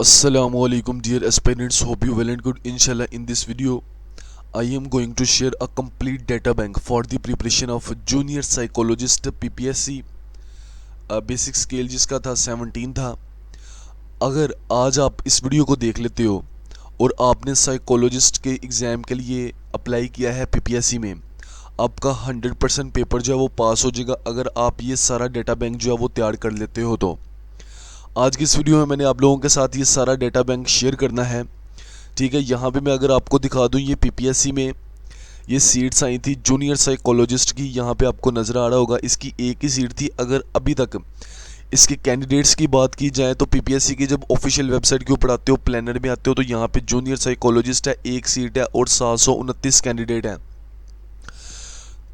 Assalamualaikum dear aspirants, hope you well and good. Inshallah, in this video I am going to share a complete data bank for the preparation of junior psychologist PPSC basic scale जिसका था 17 था। अगर आज आप इस video को देख लेते हो और आपने साइकोलॉजिस्ट के एग्ज़ाम के लिए अप्लाई किया है पीपीएससी में, आपका 100% पेपर जो है वो पास हो जाएगा अगर आप ये सारा डाटा बैंक जो है वो तैयार कर लेते हो। तो आज की इस वीडियो में मैंने आप लोगों के साथ ये सारा डाटा बैंक शेयर करना है। ठीक है, यहाँ पे मैं अगर आपको दिखा दूँ, ये पीपीएससी में ये सीट्स आई थी जूनियर साइकोलॉजिस्ट की, यहाँ पे आपको नज़र आ रहा होगा इसकी एक ही सीट थी। अगर अभी तक इसके कैंडिडेट्स की बात की जाए तो पीपीएससी की जब ऑफिशियल वेबसाइट के ऊपर आते हो, प्लानर में आते हो, तो यहाँ पे जूनियर साइकोलॉजिस्ट है, एक सीट है और 729 कैंडिडेट हैं।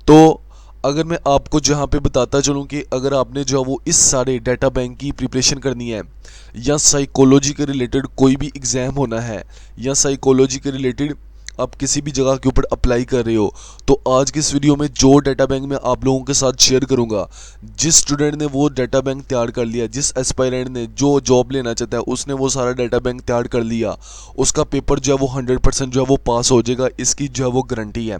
तो अगर मैं आपको जहाँ पे बताता चलूँ कि अगर आपने जो है वो इस सारे डाटा बैंक की प्रिपरेशन करनी है या साइकोलॉजी के रिलेटेड कोई भी एग्ज़ाम होना है या साइकोलॉजी के रिलेटेड आप किसी भी जगह के ऊपर अप्लाई कर रहे हो, तो आज की इस वीडियो में जो डाटा बैंक मैं आप लोगों के साथ शेयर करूंगा, जिस स्टूडेंट ने वो डाटा बैंक तैयार कर लिया, जिस एस्पायरेंट ने जो जॉब लेना चाहता है उसने वो सारा डाटा बैंक तैयार कर लिया, उसका पेपर जो है वो 100% जो है वो पास हो जाएगा, इसकी जो है वो गारंटी है।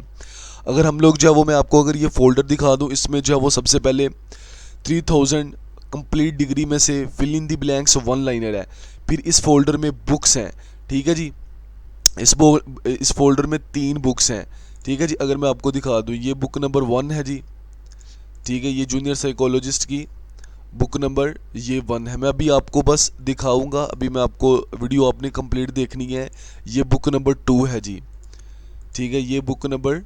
अगर हम लोग जो है वो मैं आपको अगर ये फोल्डर दिखा दूं, इसमें जो है वो सबसे पहले 3000 कंप्लीट डिग्री में से fill in the blanks one liner है। फिर इस फोल्डर में बुक्स हैं। ठीक है जी, इस फोल्डर में 3 बुक्स हैं। ठीक है जी, अगर मैं आपको दिखा दूं, ये बुक नंबर 1 है जी। ठीक है, ये जूनियर साइकोलॉजिस्ट की बुक नंबर ये 1 है। मैं अभी आपको बस दिखाऊंगा, अभी मैं आपको वीडियो आपने कंप्लीट देखनी है। ये बुक नंबर 2 है जी। ठीक है, ये बुक नंबर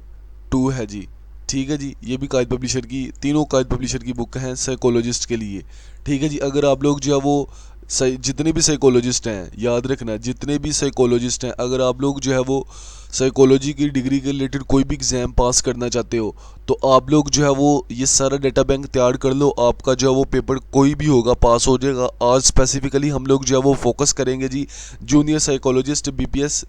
2 है जी। ठीक है जी, ये भी कायद पब्लिशर की, तीनों कायद पब्लिशर की बुक हैं साइकोलॉजिस्ट के लिए। ठीक है जी, अगर आप लोग जो है वो जितने भी साइकोलॉजिस्ट हैं, याद रखना, जितने भी साइकोलॉजिस्ट हैं, अगर आप लोग जो है वो साइकोलॉजी की डिग्री के रिलेटेड कोई भी एग्ज़ाम पास करना चाहते हो, तो आप लोग जो है वो ये सारा डाटा बैंक तैयार कर लो। आपका जो है वो पेपर कोई भी होगा पास हो जाएगा। आज स्पेसिफिकली हम लोग जो है वो फोकस करेंगे जी जूनियर साइकोलॉजिस्ट बीपीएस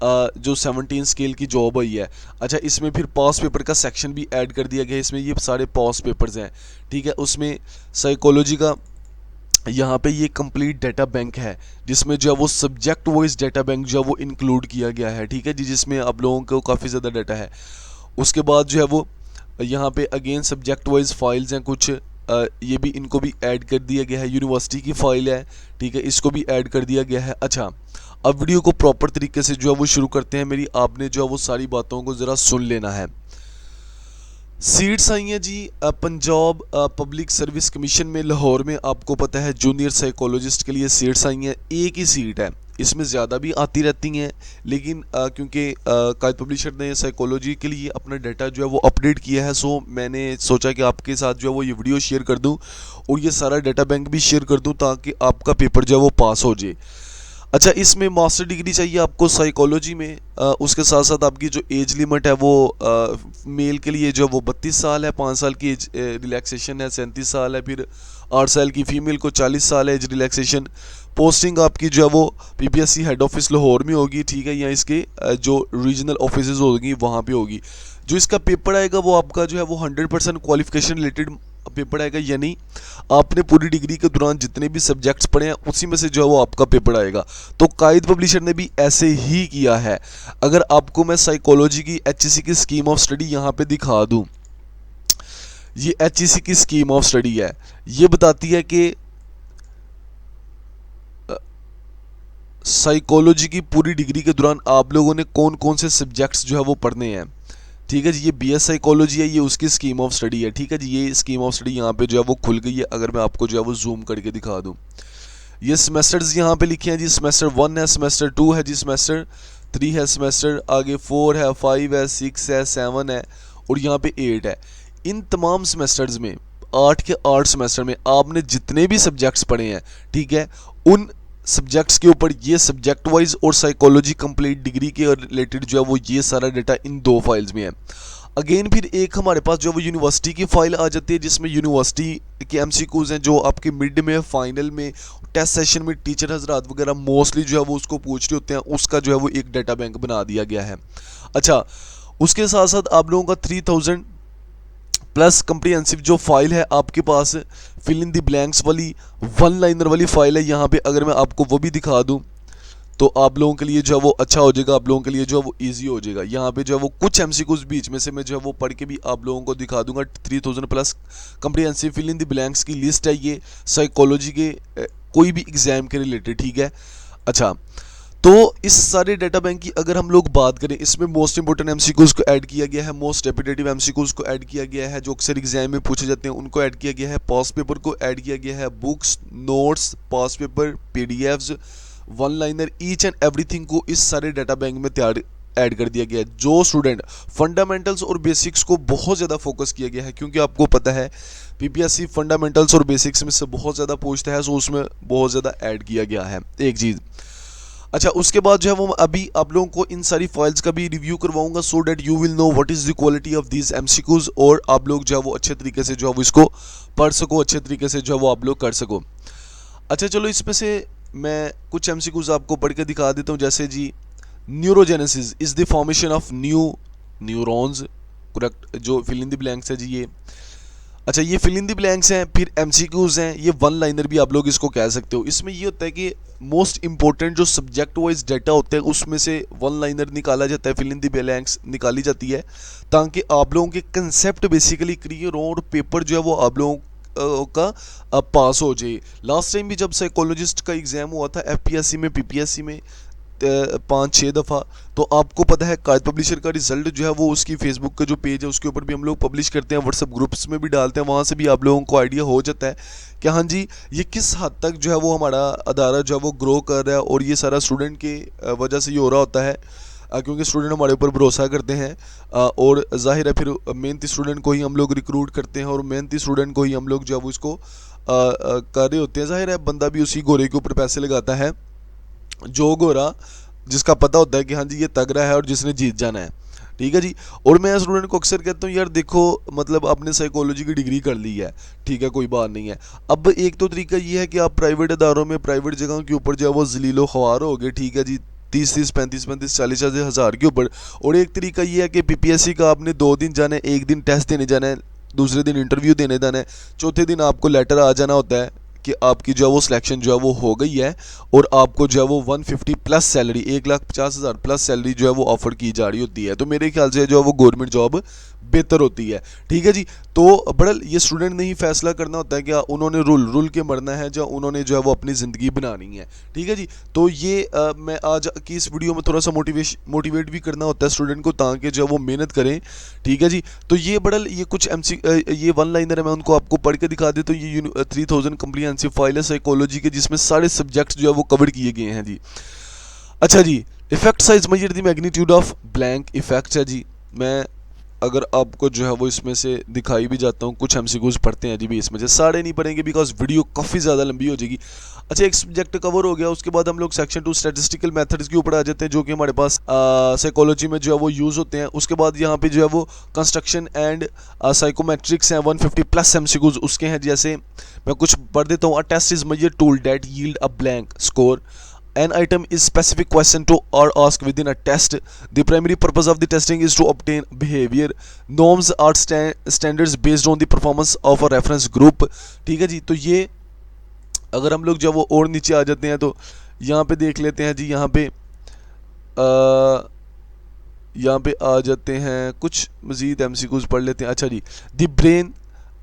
जो 17 स्केल की जॉब हुई है। अच्छा, इसमें फिर पास पेपर का सेक्शन भी ऐड कर दिया गया है। इसमें ये सारे पास पेपर्स हैं। ठीक है, उसमें साइकोलॉजी का यहाँ पे ये कंप्लीट डाटा बैंक है, जिसमें जो है वो सब्जेक्ट वाइज डाटा बैंक जो है वो इंक्लूड किया गया है। ठीक है जी, जिसमें आप लोगों को काफ़ी ज़्यादा डाटा है। उसके बाद जो है वो यहाँ पे अगेन सब्जेक्ट वाइज फाइल्स हैं कुछ, ये भी इनको भी ऐड कर दिया गया है। यूनिवर्सिटी की फ़ाइल है, ठीक है, इसको भी ऐड कर दिया गया है। अच्छा, अब वीडियो को प्रॉपर तरीके से जो है वो शुरू करते हैं। मेरी आपने जो है वो सारी बातों को ज़रा सुन लेना है। सीट्स आई हैं जी पंजाब पब्लिक सर्विस कमीशन में लाहौर में। आपको पता है जूनियर साइकोलॉजिस्ट के लिए सीट्स आई हैं, एक ही सीट है। इसमें ज़्यादा भी आती रहती हैं, लेकिन क्योंकि कायद पब्लिशर ने साइकोलॉजी के लिए अपना डाटा जो है वो अपडेट किया है, सो मैंने सोचा कि आपके साथ जो है वो ये वीडियो शेयर कर दूं और ये सारा डाटा बैंक भी शेयर कर दूं ताकि आपका पेपर जो है वो पास हो जाए। अच्छा, इसमें मास्टर डिग्री चाहिए आपको साइकोलॉजी में। उसके साथ साथ आपकी जो एज लिमिट है वो मेल के लिए जो है वो 32 साल है, 5 साल की एज रिलैक्सेशन है, 37 साल है, फिर 8 साल की फ़ीमेल को 40 साल है एज रिलैक्सेशन। पोस्टिंग आपकी जो है वो पीपीएससी हेड ऑफिस लाहौर में होगी। ठीक है, या इसके जो रीजनल ऑफिसेज होगी वहाँ पे होगी। जो इसका पेपर आएगा वो आपका जो है वो 100% क्वालिफिकेशन रिलेटेड पेपर आएगा, यानी आपने पूरी डिग्री के दौरान जितने भी सब्जेक्ट्स पढ़े हैं उसी में से जो है वो आपका पेपर आएगा। तो कायद पब्लिशर ने भी ऐसे ही किया है। अगर आपको मैं साइकोलॉजी की एचईसी की स्कीम ऑफ स्टडी यहाँ पे दिखा दूँ, ये एचईसी की स्कीम ऑफ स्टडी है। ये बताती है कि साइकोलॉजी की पूरी डिग्री के दौरान आप लोगों ने कौन कौन से सब्जेक्ट्स जो है वो पढ़ने हैं। ठीक है जी, ये बीएस साइकोलॉजी है, ये उसकी स्कीम ऑफ स्टडी है। ठीक है जी, ये स्कीम ऑफ स्टडी यहाँ पे जो है वो खुल गई है। अगर मैं आपको जो है वो जूम करके दिखा दूँ, ये सेमेस्टर्स यहाँ पे लिखे हैं जी। सेमेस्टर 1 है, सेमेस्टर 2 है जी, सेमेस्टर 3 है, सेमेस्टर आगे 4 है, 5 है, 6 है, 7 है और यहाँ पे 8 है। इन तमाम सेमेस्टर्स में 8 के 8 सेमेस्टर में आपने जितने भी सब्जेक्ट्स पढ़े हैं, ठीक है, उन सब्जेक्ट्स के ऊपर ये सब्जेक्ट वाइज और साइकोलॉजी कंप्लीट डिग्री के रिलेटेड जो है वो ये सारा डाटा इन 2 फाइल्स में है। अगेन फिर एक हमारे पास जो वो यूनिवर्सिटी की फ़ाइल आ जाती है, जिसमें यूनिवर्सिटी के एमसीक्यूज़ हैं जो आपके मिड में, फाइनल में, टेस्ट सेशन में टीचर हजरात वगैरह मोस्टली जो है वो उसको पूछ रहे होते हैं। उसका जो है वो एक डाटा बैंक बना दिया गया है। अच्छा, उसके साथ साथ आप लोगों का 3000 प्लस कंप्रीहेंसिव जो फाइल है आपके पास, फिल इन द ब्लैंक्स वाली 1 लाइनर वाली फाइल है। यहाँ पे अगर मैं आपको वो भी दिखा दूँ, तो आप लोगों के लिए जो है वो अच्छा हो जाएगा, आप लोगों के लिए जो है वो ईजी हो जाएगा। यहाँ पे जो है वो कुछ एमसीक्यूज बीच में से मैं जो है वो पढ़ के भी आप लोगों को दिखा दूंगा। 3000 plus comprehensive fill in the blanks की लिस्ट है ये, साइकोलॉजी के कोई भी एग्जाम के रिलेटेड, ठीक है। अच्छा, तो इस सारे डाटा बैंक की अगर हम लोग बात करें, इसमें मोस्ट इंपोर्टेंट एमसीक्यूज को ऐड किया गया है, मोस्ट रेपिटेटिव एमसीक्यूज को ऐड किया गया है, जो अक्सर एग्जाम में पूछे जाते हैं उनको ऐड किया गया है, पास पेपर को ऐड किया गया है, books, notes, pass paper, PDFs, one liner, each and everything को इस सारे डाटा बैंक में तैयार ऐड कर दिया गया है। जो स्टूडेंट फंडामेंटल्स और बेसिक्स को बहुत ज़्यादा फोकस किया गया है, क्योंकि आपको पता है पीपीएससी फंडामेंटल्स और बेसिक्स में से बहुत ज़्यादा पूछता है, सो उसमें बहुत ज़्यादा ऐड किया गया है एक चीज़। अच्छा, उसके बाद जो है वो अभी आप लोगों को इन सारी फाइल्स का भी रिव्यू करवाऊंगा, so that you will know what is the quality of these MCQs, और आप लोग जो है वो अच्छे तरीके से जो है वो इसको पढ़ सको, अच्छे तरीके से जो है वो आप लोग कर सको। अच्छा चलो, इसमें से मैं कुछ एमसीक्यूज आपको पढ़ के दिखा देता हूँ। जैसे जी, neurogenesis is the formation of new neurons, correct, जो फिल इन द ब्लैंक्स है जी ये। अच्छा, ये फिल इन द ब्लैंक्स हैं, फिर एमसीक्यूज हैं, ये वन लाइनर भी आप लोग इसको कह सकते हो। इसमें ये होता है कि मोस्ट इंपॉर्टेंट जो सब्जेक्ट वाइज डाटा होता है उसमें से वन लाइनर निकाला जाता है, फिल इन द ब्लैंक्स निकाली जाती है, ताकि आप लोगों के कंसेप्ट बेसिकली क्लियर हो और पेपर जो है वो आप लोगों का पास हो जाए। लास्ट टाइम भी जब साइकोलॉजिस्ट का एग्ज़ाम हुआ था एफपीएससी में, पीपीएससी में 5-6 दफ़ा, तो आपको पता है कायद पब्लिशर का रिजल्ट जो है वो उसकी फेसबुक का जो पेज है उसके ऊपर भी हम लोग पब्लिश करते हैं, व्हाट्सएप ग्रुप्स में भी डालते हैं, वहाँ से भी आप लोगों को आइडिया हो जाता है कि हाँ जी ये किस हद तक जो है वो हमारा अदारा जो है वो ग्रो कर रहा है। और ये सारा स्टूडेंट की वजह से ये हो रहा होता है, क्योंकि स्टूडेंट हमारे ऊपर भरोसा करते हैं, और जाहिर है फिर मेहनती स्टूडेंट को ही हम लोग रिक्रूट करते हैं, और मेहनती स्टूडेंट को ही हम लोग जो है वो इसको कर रहे होते हैं। जाहिर है बंदा भी उसी गोरे के ऊपर पैसे लगाता है, जो गोरा जिसका पता होता है कि हाँ जी ये तगड़ा है और जिसने जीत जाना है, ठीक है जी। और मैं स्टूडेंट को अक्सर कहता हूँ यार देखो, मतलब आपने साइकोलॉजी की डिग्री कर ली है, ठीक है, कोई बात नहीं है। अब एक तो तरीका ये है कि आप प्राइवेट अदारों में, प्राइवेट जगहों के ऊपर जो है वो जलीलो ख्वार हो गए, ठीक है जी, 30-30, 35-35, 40-40 हज़ार के ऊपर। और एक तरीका ये है कि पीपीएससी का आपने 2 दिन जाना है, एक दिन टेस्ट देने जाना है, दूसरे दिन इंटरव्यू देने जाना है, चौथे दिन आपको लेटर आ जाना होता है कि आपकी जो है वो सिलेक्शन जो है वो हो गई है, और आपको जो है वो 150 प्लस सैलरी, 1,50,000 प्लस सैलरी जो है वो ऑफर की जा रही होती है। तो मेरे ख्याल से जो है वो गवर्नमेंट जॉब बेहतर होती है, ठीक है जी। तो बड़ा ये स्टूडेंट ने ही फैसला करना होता है कि उन्होंने रूल के मरना है, जो उन्होंने जो है वो अपनी ज़िंदगी बनानी है, ठीक है जी। तो ये मैं आज की इस वीडियो में थोड़ा सा मोटिवेट भी करना होता है स्टूडेंट को, ताकि जो है वो मेहनत करें, ठीक है जी। तो ये ये कुछ ये वन लाइनर है, मैं उनको आपको पढ़ के दिखा देता हूँ। ये 3000 कम्प्रिहेंसिव फाइल है साइकोलॉजी के, जिसमें सारे सब्जेक्ट्स जो है वो कवर किए गए हैं जी। अच्छा जी, effect size measure the magnitude of blank effect है जी। मैं अगर आपको जो है वो इसमें से दिखाई भी जाता हूँ, कुछ एमसीक्यूज पढ़ते हैं जी भी, इसमें से सारे नहीं पढ़ेंगे बिकॉज वीडियो काफ़ी ज़्यादा लंबी हो जाएगी। अच्छा, एक सब्जेक्ट कवर हो गया, उसके बाद हम लोग सेक्शन 2 स्टैटिस्टिकल मेथड्स के ऊपर आ जाते हैं, जो कि हमारे पास साइकोलॉजी में जो है वो यूज़ होते हैं। उसके बाद यहाँ पे जो है वो कंस्ट्रक्शन एंड साइकोमेट्रिक्स हैं, 150 प्लस एमसीक्यूज उसके हैं। जैसे मैं कुछ पढ़ देता हूँ। A test is major tool that yield a blank score. An item is specific question to or asked within a test. The primary purpose of the testing is to obtain behavior. Norms are standards based on the performance of a reference group. ठीक है जी। तो ये अगर हम लोग जब वो और नीचे आ जाते हैं तो यहाँ पे देख लेते हैं जी। यहाँ पे आ जाते हैं, कुछ मजीद एमसीक्यूज पढ़ लेते हैं। अच्छा जी, the brain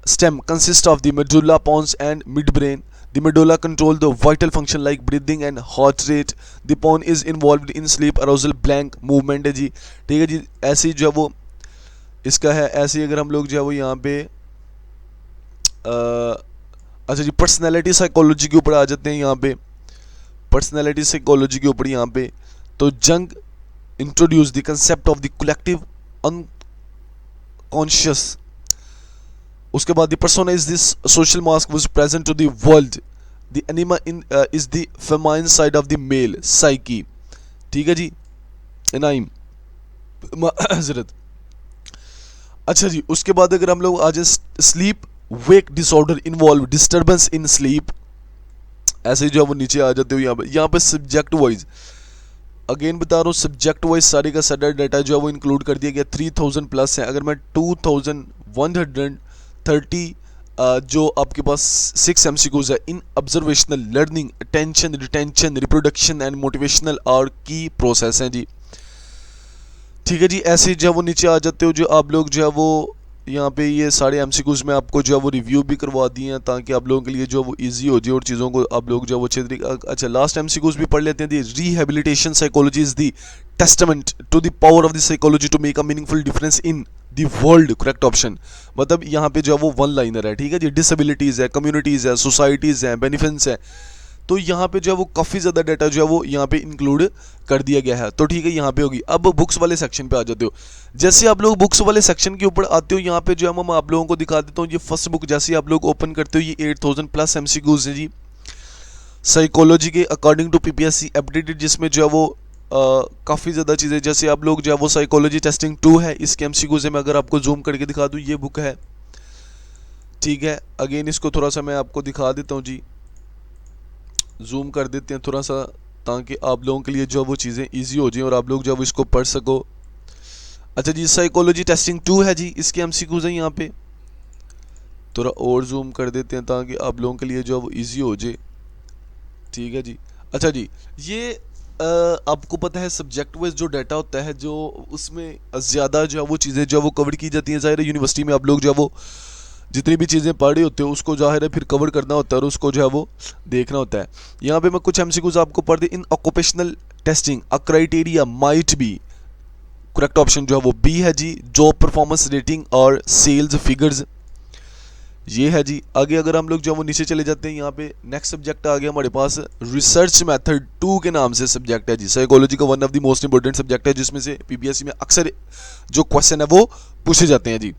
stem consists of the medulla pons and midbrain. The medulla control the vital function like breathing and heart rate. The pons is involved in sleep arousal blank movement है जी। ठीक है जी। ऐसे ही जो है वो इसका है। ऐसे ही अगर हम लोग जो है वो यहाँ पे अच्छा जी, पर्सनैलिटी साइकोलॉजी के ऊपर आ जाते हैं। यहाँ पे पर्सनैलिटी साइकोलॉजी के ऊपर यहाँ पे तो Jung introduce the concept of the collective unconscious. उसके बाद the persona is this social mask was present to the world. The anima in is the feminine side of the male psyche. ठीक है जी। इनाइम हजरत। अच्छा जी, उसके बाद अगर हम लोग आज sleep wake disorder involve disturbance in sleep, ऐसे जो है वो नीचे आ जाते हो। यहाँ पे सब्जेक्ट वाइज अगेन बता रहा हूँ, सब्जेक्ट वाइज सारे का सारा डाटा जो है वो इंक्लूड कर दिया गया। 3000 प्लस है। अगर मैं 2130 जो आपके पास 6 MCQs है in observational learning attention retention reproduction and motivational और की प्रोसेस हैं जी। ठीक है जी, ऐसे जो है वो नीचे आ जाते हो, जो आप लोग जो है वो यहाँ पे ये सारे एमसीक्यूज में आपको जो है वो रिव्यू भी करवा दिए हैं ताकि आप लोगों के लिए जो है वो इजी हो जाए और चीज़ों को आप लोग जो है वो अच्छे तरीके। अच्छा, लास्ट एमसीक्यूज भी पढ़ लेते हैं। The rehabilitation psychology is the testament to the power of the psychology to make a meaningful difference in the world. Correct option. मतलब यहाँ पे जो है वो वन लाइनर है। ठीक है जी, डिसेबिलिटीज़ है, कम्युनिटीज़ है, सोसाइटीज़ हैं, बेनिफिट्स हैं। तो यहाँ पे जो है वो काफ़ी ज़्यादा डाटा जो है वो यहाँ पे इंक्लूड कर दिया गया है। तो ठीक है, यहाँ पे होगी। अब बुक्स वाले सेक्शन पे आ जाते हो। जैसे आप लोग बुक्स वाले सेक्शन के ऊपर आते हो, यहाँ पे जो है मैं आप लोगों को दिखा देता हूँ। ये फर्स्ट बुक जैसे आप लोग ओपन करते हो, ये 8000+ MCQs है जी, साइकोलॉजी के अकॉर्डिंग टू PPSC अपडेटेड, जिसमें जो है वो काफ़ी ज़्यादा चीज़ें, जैसे आप लोग जो है वो साइकोलॉजी टेस्टिंग 2 है, इसके MCQs है। मैं अगर आपको जूम करके दिखा दूँ, ये बुक है। ठीक है, अगेन इसको थोड़ा सा मैं आपको दिखा देता हूँ जी, जूम कर देते हैं थोड़ा सा, ताकि आप लोगों के लिए जो वो चीज़ें इजी हो जाएं और आप लोग जब इसको पढ़ सको। अच्छा जी, साइकोलॉजी टेस्टिंग 2 है जी, इसके MCQs हैं यहाँ पे। थोड़ा और जूम कर देते हैं ताकि आप लोगों के लिए जो वो इजी हो जाए। ठीक है जी। अच्छा जी, ये आपको पता है सब्जेक्ट वाइज जो डाटा होता है, जो उसमें ज़्यादा जो है वो चीज़ें जो है वो कवर की जाती हैं। ज़ाहिर है यूनिवर्सिटी में आप लोग जो है वो जितनी भी चीज़ें पढ़ रहे होते हो उसको ज़ाहिर है फिर कवर करना होता है और उसको जो है वो देखना होता है। यहाँ पे मैं कुछ MCQs आपको पढ़ दी। In occupational testing a criteria might be. Correct option जो है वो बी है जी, जॉब परफॉर्मेंस रेटिंग और सेल्स फिगर्स। ये है जी। आगे अगर हम लोग जो है वो नीचे चले जाते हैं, यहाँ पे नेक्स्ट सब्जेक्ट आ गया हमारे पास, रिसर्च मेथड 2 के नाम से सब्जेक्ट है जी। साइकोलॉजी का one of the most important subject है, जिसमें से PPSC में अक्सर जो क्वेश्चन है वो पूछे जाते हैं जी।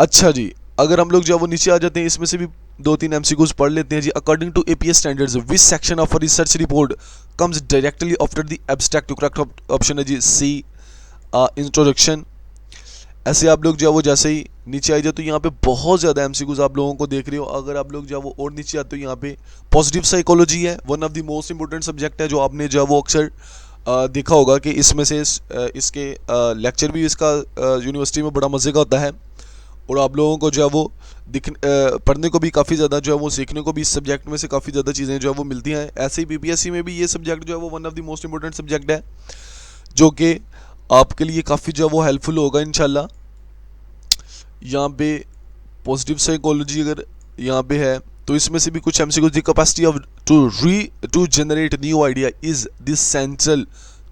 अच्छा जी, अगर हम लोग जो है वो नीचे आ जाते हैं, इसमें से भी 2-3 MCQs पढ़ लेते हैं जी। According to APS standards which section of a research report comes directly after the abstract. Correct option है जी सी, इंट्रोडक्शन। ऐसे आप लोग जो है वो जैसे ही नीचे आई जाए तो यहाँ पे बहुत ज़्यादा MCQs आप लोगों को देख रहे हो। अगर आप लोग जो है वो और नीचे आते हो, यहाँ पे पॉजिटिव साइकोलॉजी है, one of the most important subject है, जो आपने जो है वो अक्सर देखा होगा कि इसमें से इसके लेक्चर भी इसका यूनिवर्सिटी में बड़ा मज़े का होता है और आप लोगों को जो है वो पढ़ने को भी काफ़ी ज़्यादा जो है वो सीखने को भी इस सब्जेक्ट में से काफ़ी ज़्यादा चीज़ें जो है वो मिलती हैं। ऐसे ही PPSC में भी ये सब्जेक्ट जो है वो one of the most important subject है, जो कि आपके लिए काफ़ी जो है वो हेल्पफुल होगा इंशाल्लाह। यहाँ पे पॉजिटिव साइकोलॉजी अगर यहाँ पे है तो इसमें से भी कुछ MCQs, the capacity of to generate new idea is this central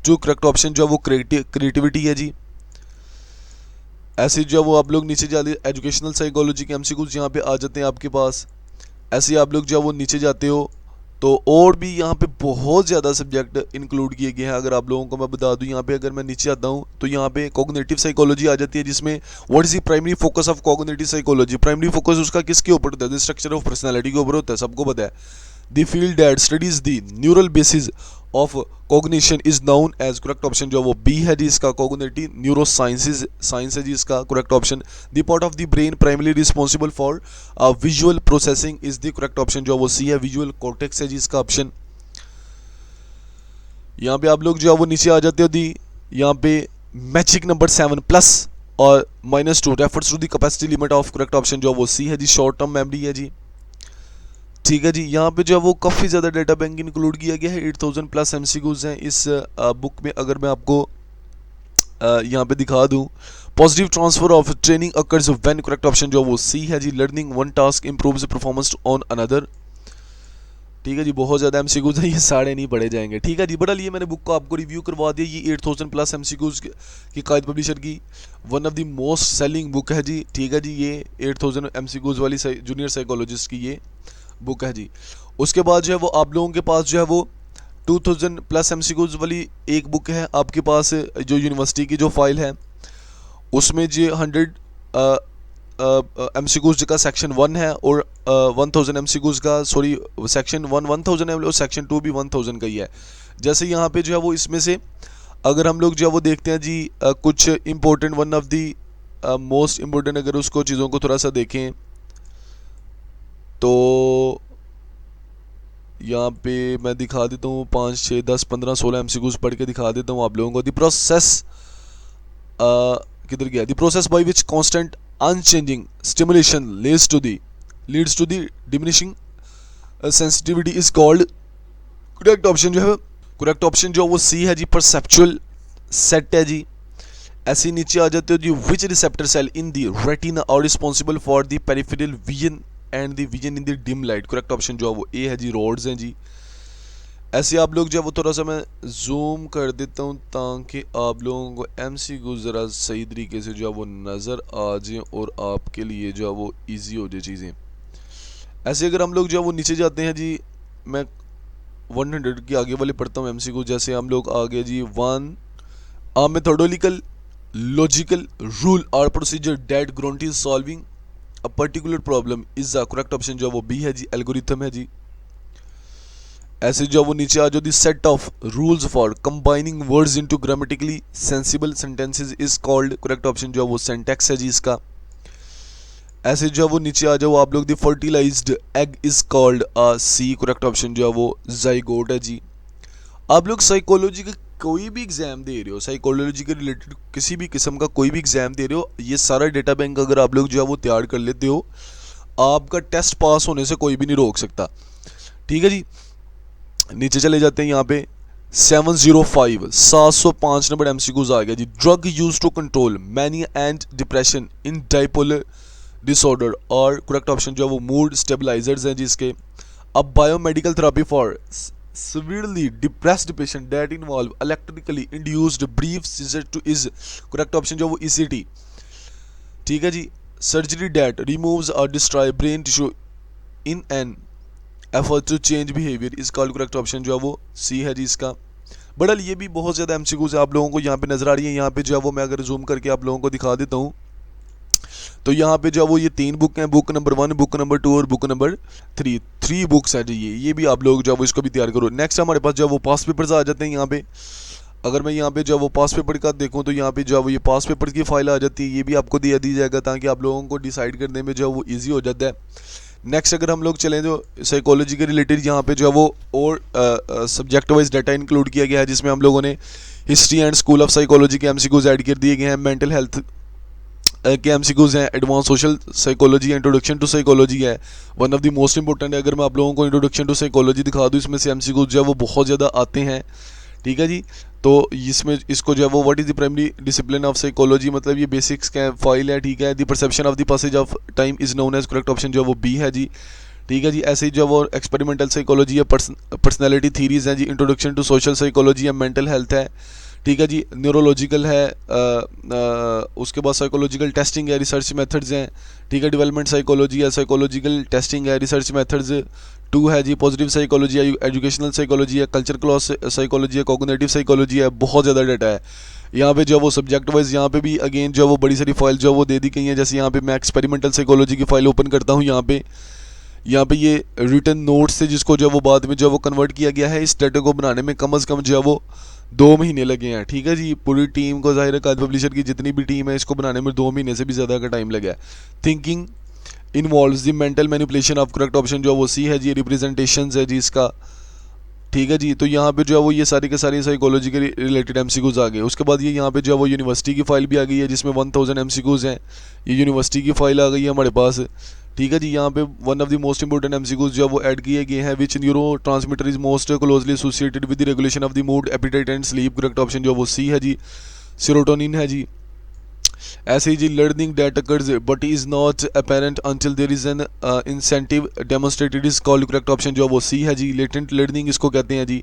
to. Correct option जो है वो क्रिएटिविटी है जी। ऐसे जो है वो आप लोग नीचे जाते एजुकेशनल साइकोलॉजी के MCQs यहाँ पे आ जाते हैं आपके पास। ऐसे आप लोग जो है वो नीचे जाते हो तो और भी यहाँ पे बहुत ज़्यादा सब्जेक्ट इंक्लूड किए गए हैं। अगर आप लोगों को मैं बता दूँ, यहाँ पे अगर मैं नीचे आता हूँ तो यहाँ पे कॉग्निटिव साइकोलॉजी आ जाती है, जिसमें what is the primary focus of cognitive psychology. Primary focus उसका किसके ऊपर होता है? स्ट्रक्चर ऑफ पर्सनैलिटी के ऊपर होता है, सबको पता है। The field that studies the neural basis of cognition is known as. Correct option जो है वो बी है जी, इसका कॉग्निटिव न्यूरो साइंस है जी, इसका correct option. The part of the brain primarily responsible for visual processing is the correct option जो है वो सी है, विजुअल कॉर्टेक्स है जी, इसका ऑप्शन। यहाँ पे आप लोग जो है वो नीचे आ जाते हो दी, यहाँ पे मैजिक नंबर 7 प्लस और -2 refers to the capacity limit of. Correct option जो है वो सी है जी, शॉर्ट टर्म मेमोरी है जी। ठीक है जी, यहाँ पे जो है वो काफ़ी ज़्यादा डाटा बैंक इंक्लूड किया गया है। 8000+ MCQs हैं इस बुक में। अगर मैं आपको यहाँ पे दिखा दूँ, positive transfer of training occurs when. Correct option जो है वो सी है जी, learning one task improves performance on another. ठीक है जी, बहुत ज़्यादा MCQs हैं, ये सारे नहीं पढ़े जाएंगे। ठीक है जी, बड़ा लिए मैंने बुक को आपको रिव्यू करवा दिया। ये 8000+ MCQs की कायद पब्लिशर की one of the most selling book है जी। ठीक है जी, ये 8000 MCQs वाली जूनियर साइकोलॉजिस्ट की ये बुक है जी। उसके बाद जो है वो आप लोगों के पास जो है वो 2000+ MCQs वाली एक बुक है आपके पास, जो यूनिवर्सिटी की जो फाइल है उसमें जो 100 MCQs का सेक्शन 1 है और 1000 MCQs का, सॉरी सेक्शन 1 1000 है और सेक्शन 2 भी 1000 का ही है। जैसे यहाँ पे जो है वो इसमें से अगर हम लोग जो है वो देखते हैं जी कुछ important one of the most important अगर उसको चीज़ों को थोड़ा सा देखें तो यहाँ पे मैं दिखा देता हूँ 5, 6, 10, 15, 16 MCQs पढ़ के दिखा देता हूँ आप लोगों को। द प्रोसेस किधर गया? The process by which constant unchanging stimulation leads to the diminishing sensitivity is called correct option जो है करेक्ट ऑप्शन जो वो सी है जी परसेप्चुअल सेट है जी। ऐसे नीचे आ जाते हो जी which receptor cell in the retina are responsible for the peripheral vision and the vision in the dim light. Correct option जो है वो ए है जी रोड्स हैं जी। ऐसे आप लोग जो है वो थोड़ा सा मैं जूम कर देता हूँ ताकि आप लोगों को एमसीक्यू ज़रा सही तरीके से जो है वो नज़र आ जाए और आपके लिए जो है वो ईजी हो जाए चीज़ें। ऐसे अगर हम लोग जो है वो नीचे जाते हैं जी मैं 100 के आगे वाले पढ़ता हूँ एमसीक्यू। जैसे हम लोग आगे जी 1 a methodological logical rule or procedure that guarantees solving a particular problem is the correct option जो है वो बी है जी एल्गोरिथम है जी। ऐसे जो वो नीचे आ जो the set of rules for combining words into grammatically sensible sentences is called. Correct option जो है वो सिंटैक्स है जी इसका। ऐसे जो वो नीचे आ जाओ आप लोग the fertilised egg is called a C. Correct option जो है वो जाइगोट है जी। आप लोग साइकोलॉजी का कोई भी एग्जाम दे रहे हो, साइकोलॉजी के रिलेटेड किसी भी किस्म का कोई भी एग्जाम दे रहे हो, ये सारा डेटा बैंक अगर आप लोग जो है वो तैयार कर लेते हो आपका टेस्ट पास होने से कोई भी नहीं रोक सकता। ठीक है जी। नीचे चले जाते हैं यहाँ पे 705 नंबर एमसीक्यूज आ गया जी। Drug use to control mania and depression in bipolar disorder और करेक्ट ऑप्शन जो है वो मूड स्टेबलाइजर्स हैं जिसके। अब biomedical therapy for severely depressed patient that involve electrically induced brief seizure to is correct option जो वो ECT। ठीक है जी। surgery that removes or destroy brain tissue in an effort to change behavior is called correct option जो है वो C है जी इसका। बड़ल ये भी बहुत ज़्यादा MCQs आप लोगों को यहाँ पे नज़र आ रही है। यहाँ पे जो है वो मैं अगर जूम करके आप लोगों को दिखा देता हूँ तो यहाँ पे जो है वो ये 3 बुक हैं, बुक नंबर 1, बुक नंबर 2 और बुक नंबर 3। 3 बुक्स हैं जी ये भी आप लोग जो है वो इसको भी तैयार करो। नेक्स्ट हमारे पास जो है वो पास पेपर्स आ जाते हैं यहाँ पे। अगर मैं यहाँ पे जो है वो पास पेपर का देखूँ तो यहाँ पे जो है वो ये पास पेपर की फाइल आ जाती है, ये भी आपको दी जाएगा ताकि आप लोगों को डिसाइड करने में जो है वो ईजी हो जाता है। नेक्स्ट अगर हम लोग चलें जो साइकोलॉजी के रिलेटेड यहाँ पे जो है वो और सब्जेक्ट वाइज डाटा इंक्लूड किया गया है जिसमें हम लोगों ने history and school of psychology के एमसीक्यूज ऐड कर दिए गए हैं। मेंटल हेल्थ के एमसीक्यूज हैं। Advance social psychology, introduction to psychology है one of the most important है। अगर मैं आप लोगों को इंट्रोडक्शन टू साइकोलॉजी दिखा दूँ इसमें से एमसीक्यूज जो है वो बहुत ज़्यादा आते हैं। ठीक है जी। तो इसमें इसको जो है वो what is the primary discipline of psychology मतलब ये बेसिक्स का फाइल है। ठीक है। The perception of the passage of time is known as correct option जो है वो बी है जी। ठीक है जी। ऐसे ही जो वो एक्सपेरिमेंटल साइकोलॉजी है, पर्सनैलिटी थीरीज हैं जी, इंट्रोडक्शन टू सोशल साइकोलॉजी है, मेंटल हेल्थ है। ठीक है जी। न्यूरोलॉजिकल है, उसके बाद साइकोलॉजिकल टेस्टिंग है, रिसर्च मेथड्स हैं। ठीक है। डेवलपमेंट साइकोलॉजी है, साइकोलॉजिकल टेस्टिंग है, रिसर्च मेथड्स 2 है जी। पॉजिटिव साइकोलॉजी है, एजुकेशनल साइकोलॉजी है, कल्चर क्लॉस साइकोलॉजी है, कॉग्निटिव साइकोलॉजी है। बहुत ज़्यादा डाटा है यहाँ पे जो वो सब्जेक्ट वाइज। यहाँ पे भी अगेन जो वो बड़ी सारी फाइल जो वो दे दी गई हैं। जैसे यहाँ पे मैं एक्सपेरिमेंटल साइकोलॉजी की फाइल ओपन करता हूँ यहाँ पे ये रिटन नोट्स से जिसको जो वो बाद में जो वो कन्वर्ट किया गया है। इस डाटा को बनाने में कम से कम जो है वो 2 महीने लगे हैं। ठीक है जी। पूरी टीम को ज़ाहिर है काद पब्लिशर की जितनी भी टीम है इसको बनाने में 2 महीने से भी ज़्यादा का टाइम लगा है। Thinking involves the mental manipulation of correct option जो वो सी है जी। रिप्रेजेंटेशंस है जी इसका। ठीक है जी। तो यहाँ पे जो है वो ये सारी के सारी साइकोलॉजी के रिलेटेड एमसीक्यूज आ गए। उसके बाद ये यहाँ पे जो है वो यूनिवर्सिटी की फाइल भी आ गई है जिसमें 1000 एमसीक्यूज हैं। ये यूनिवर्सिटी की फाइल आ गई है हमारे पास। ठीक है जी। यहाँ पे one of the most important MCQs जो है वो ऐड किए गए हैं। Which neurotransmitter is most closely associated with the regulation of the mood, appetite and sleep. Correct option जो वो सी है जी। सेरोटोनिन है जी। ऐसे ही जी learning that occurs but is not apparent until there is an incentive demonstrated is called. Correct option जो वो सी है जी। लेटेंट लर्निंग इसको कहते हैं जी।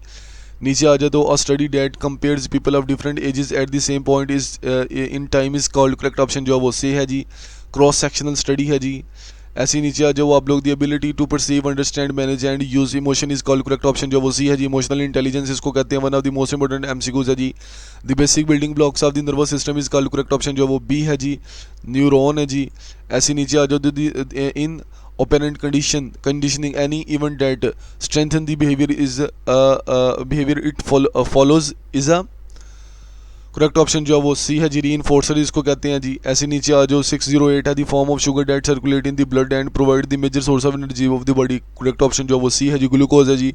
नीचे आ जाए तो a study that compares people of different ages at the same point is in time is called. Correct option जो वो सी है जी। क्रॉस सेक्शनल स्टडी है जी। ऐसे नीचे आ जाओ आप लोग the ability to perceive, understand, manage and use emotion is called. Correct option जो वो सी है जी। इमोशनल इंटेलिजेंस इसको कहते हैं। One of the most important MCQs है जी। The basic building blocks of the nervous system is called. Correct option जो वो बी है जी। न्यूरॉन है जी। ऐसे नीचे आ जाओ इन operant conditioning any event that strengthen the behavior is behavior it follows is a correct option जो है वो सी है जी। रीइंफोर्सर इसको कहते हैं जी। ऐसे नीचे आ जाओ 608 है the form of sugar that circulate in the blood and provide the major source of energy of the body. Correct option जो है वो सी है जी। ग्लूकोज है जी।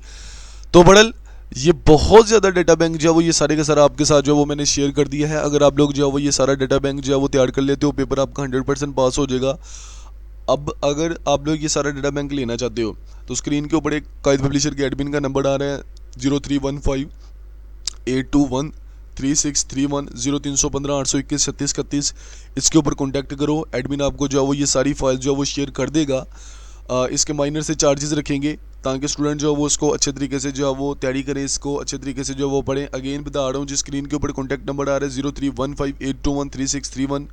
तो बड़ल ये बहुत ज़्यादा डाटा बैंक जो है वो ये सारे का सारा आपके साथ जो है वो मैंने शेयर कर दिया है। अगर आप लोग जो है वो ये सारा डाटा बैंक जो है वो तैयार कर लेते हो, पेपर आपका 100% पास हो जाएगा। अब अगर आप लोग ये सारा डाटा बैंक लेना चाहते हो तो स्क्रीन के ऊपर एक कायद पब्लिशर के एडमिन का नंबर आ रहा है 0315 821 3631 0315 821 3631। इसके ऊपर कॉन्टैक्ट करो, एडमिन आपको जो है वो ये सारी फाइल जो है वो शेयर कर देगा। इसके माइनर से चार्जेस रखेंगे ताकि स्टूडेंट जो है वो उसको अच्छे तरीके से जो है वो तैयारी करें, इसको अच्छे तरीके से जो है वो पढ़ें। अगेन बता रहा हूँ, जिस स्क्रीन के ऊपर कॉन्टैक्ट नंबर आ रहा है 0315 821 3631,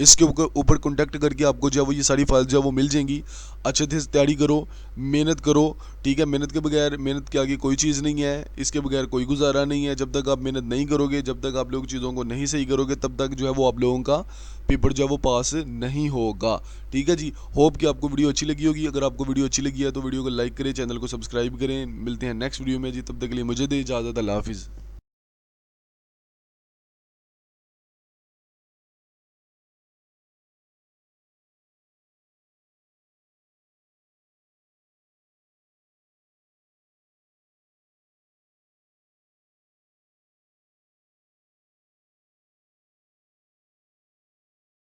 इसके ऊपर कॉन्टैक्ट करके आपको जो है वो ये सारी फाइल जो है वो मिल जाएंगी। अच्छे से तैयारी करो, मेहनत करो, ठीक है। मेहनत के बगैर, मेहनत के आगे कोई चीज़ नहीं है, इसके बगैर कोई गुजारा नहीं है। जब तक आप मेहनत नहीं करोगे, जब तक आप लोग चीज़ों को नहीं सही करोगे, तब तक जो है वो आप लोगों का पेपर जो है वो पास नहीं होगा। ठीक है जी। होप कि आपको वीडियो अच्छी लगी होगी। अगर आपको वीडियो अच्छी लगी है तो वीडियो को लाइक करें, चैनल को सब्सक्राइब करें। मिलते हैं नेक्स्ट वीडियो में जी, तब तक के लिए मुझे दे इजाज़त। अल्लाह हाफिज़।